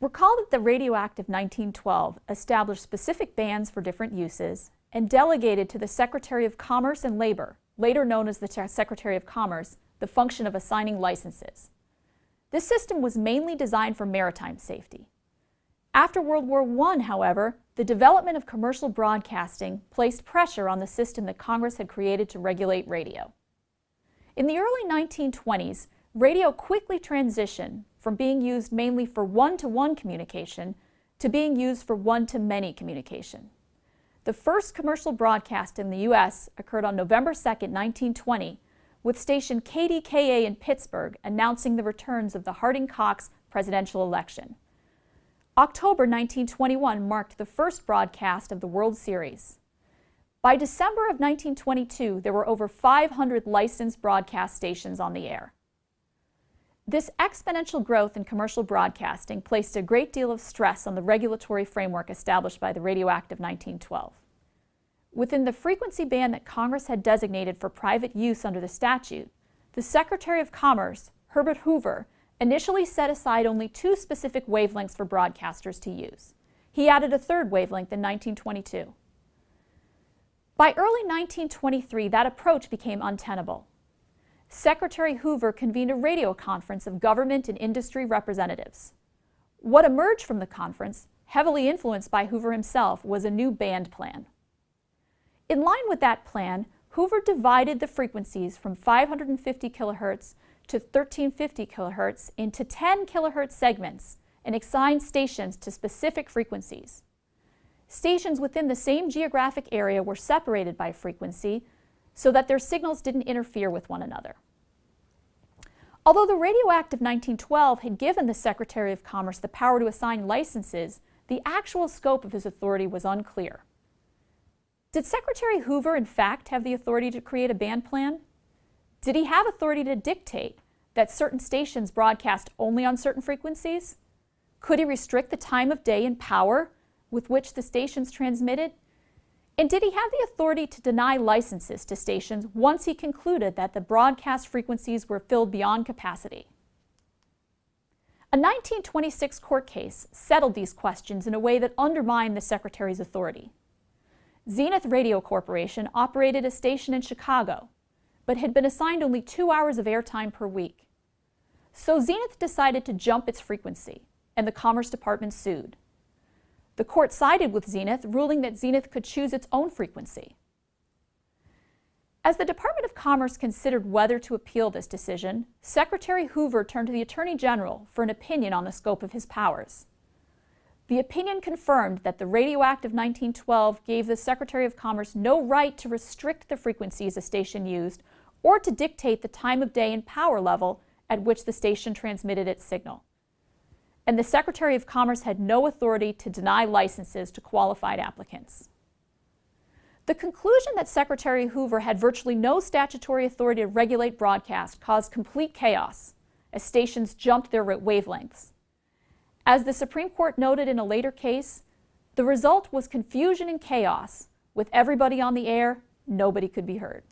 Recall that the Radio Act of 1912 established specific bans for different uses and delegated to the Secretary of Commerce and Labor, later known as the Secretary of Commerce, the function of assigning licenses. This system was mainly designed for maritime safety. After World War I, however, the development of commercial broadcasting placed pressure on the system that Congress had created to regulate radio. In the early 1920s, radio quickly transitioned from being used mainly for one-to-one communication to being used for one-to-many communication. The first commercial broadcast in the U.S. occurred on November 2, 1920, with station KDKA in Pittsburgh announcing the returns of the Harding-Cox presidential election. October 1921 marked the first broadcast of the World Series. By December of 1922, there were over 500 licensed broadcast stations on the air. This exponential growth in commercial broadcasting placed a great deal of stress on the regulatory framework established by the Radio Act of 1912. Within the frequency band that Congress had designated for private use under the statute, the Secretary of Commerce, Herbert Hoover, initially set aside only 2 specific wavelengths for broadcasters to use. He added a third wavelength in 1922. By early 1923, that approach became untenable. Secretary Hoover convened a radio conference of government and industry representatives. What emerged from the conference, heavily influenced by Hoover himself, was a new band plan. In line with that plan, Hoover divided the frequencies from 550 kilohertz to 1350 kilohertz into 10 kilohertz segments and assigned stations to specific frequencies. Stations within the same geographic area were separated by frequency so that their signals didn't interfere with one another. Although the Radio Act of 1912 had given the Secretary of Commerce the power to assign licenses, the actual scope of his authority was unclear. Did Secretary Hoover in fact have the authority to create a band plan? Did he have authority to dictate that certain stations broadcast only on certain frequencies? Could he restrict the time of day and power with which the stations transmitted? And did he have the authority to deny licenses to stations once he concluded that the broadcast frequencies were filled beyond capacity? A 1926 court case settled these questions in a way that undermined the Secretary's authority. Zenith Radio Corporation operated a station in Chicago, but had been assigned only 2 hours of airtime per week. So Zenith decided to jump its frequency, and the Commerce Department sued. The court sided with Zenith, ruling that Zenith could choose its own frequency. As the Department of Commerce considered whether to appeal this decision, Secretary Hoover turned to the Attorney General for an opinion on the scope of his powers. The opinion confirmed that the Radio Act of 1912 gave the Secretary of Commerce no right to restrict the frequencies a station used or to dictate the time of day and power level at which the station transmitted its signal. And the Secretary of Commerce had no authority to deny licenses to qualified applicants. The conclusion that Secretary Hoover had virtually no statutory authority to regulate broadcast caused complete chaos as stations jumped their wavelengths. As the Supreme Court noted in a later case, the result was confusion and chaos. With everybody on the air, nobody could be heard.